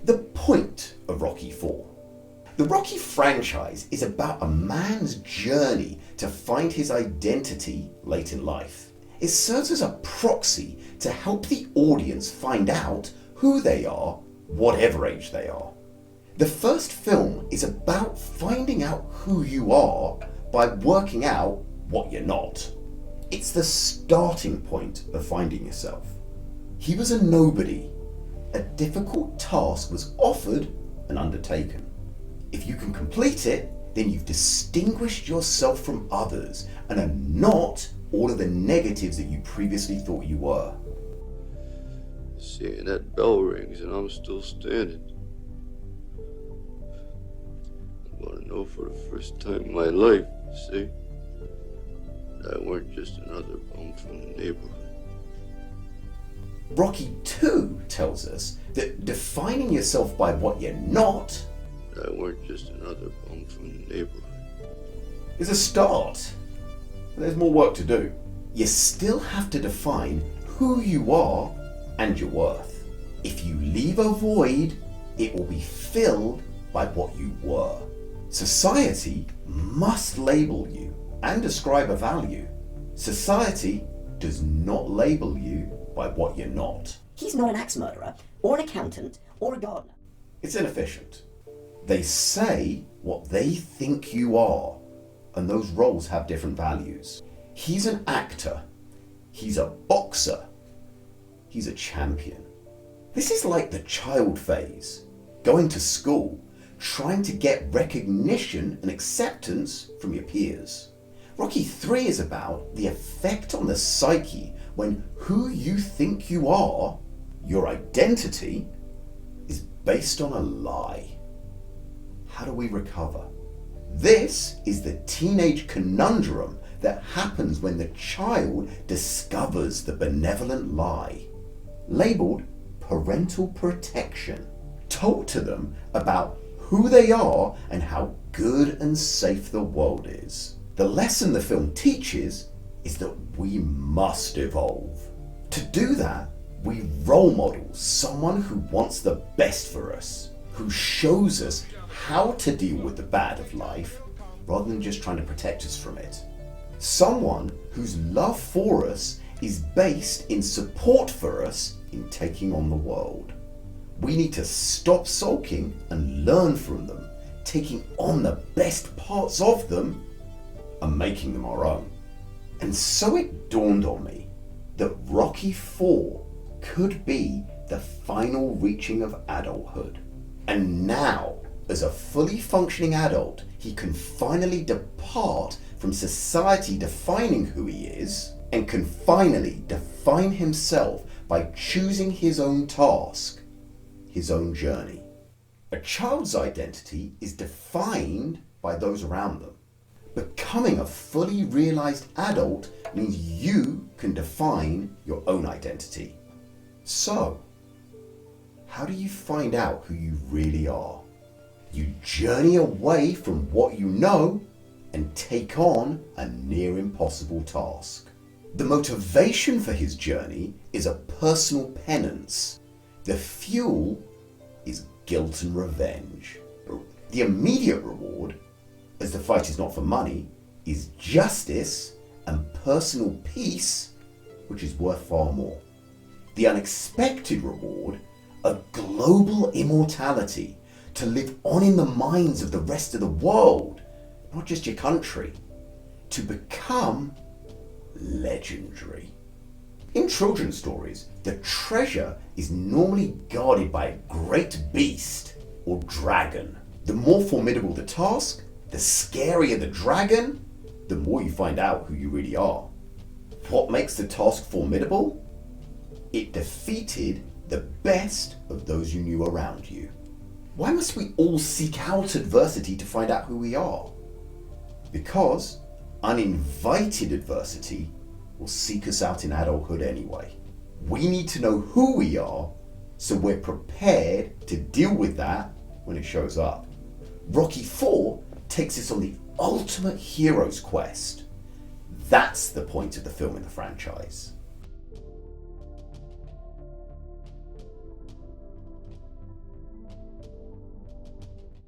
The point of Rocky IV. The Rocky franchise is about a man's journey to find his identity late in life. It serves as a proxy to help the audience find out who they are, whatever age they are. The first film is about finding out who you are by working out what you're not. It's the starting point of finding yourself. He was a nobody. A difficult task was offered and undertaken. If you can complete it, then you've distinguished yourself from others and are not all of the negatives that you previously thought you were. Seeing that bell rings and I'm still standing. I'm gonna know for the first time in my life, see, that I weren't just another bum from the neighborhood. Rocky II tells us that defining yourself by what you're not That I weren't just another bum from the neighborhood. is a start. There's more work to do. You still have to define who you are and your worth. If you leave a void, it will be filled by what you were. Society must label you and ascribe a value. Society does not label you by what you're not. He's not an axe murderer, or an accountant, or a gardener. It's inefficient. They say what they think you are, and those roles have different values. He's an actor. He's a boxer. He's a champion. This is like the child phase, going to school, trying to get recognition and acceptance from your peers. Rocky III is about the effect on the psyche when who you think you are, your identity, is based on a lie. How do we recover? This is the teenage conundrum that happens when the child discovers the benevolent lie, labeled parental protection, told to them about who they are and how good and safe the world is. The lesson the film teaches is that we must evolve. To do that, we role model someone who wants the best for us, who shows us how to deal with the bad of life rather than just trying to protect us from it. Someone whose love for us is based in support for us in taking on the world. We need to stop sulking and learn from them, taking on the best parts of them and making them our own. And so it dawned on me that Rocky IV could be the final reaching of adulthood. And now, as a fully functioning adult, he can finally depart from society defining who he is and can finally define himself by choosing his own task, his own journey. A child's identity is defined by those around them. Becoming a fully realized adult means you can define your own identity. So, how do you find out who you really are? You journey away from what you know and take on a near impossible task. The motivation for his journey is a personal penance. The fuel is guilt and revenge. The immediate reward, as the fight is not for money, is justice and personal peace, which is worth far more. The unexpected reward, a global immortality, to live on in the minds of the rest of the world, not just your country, to become legendary. In children's stories, the treasure is normally guarded by a great beast or dragon. The more formidable the task, the scarier the dragon, the more you find out who you really are. What makes the task formidable? It defeated the best of those you knew around you. Why must we all seek out adversity to find out who we are? Because uninvited adversity will seek us out in adulthood anyway. We need to know who we are so we're prepared to deal with that when it shows up. Rocky IV takes us on the ultimate hero's quest. That's the point of the film in the franchise.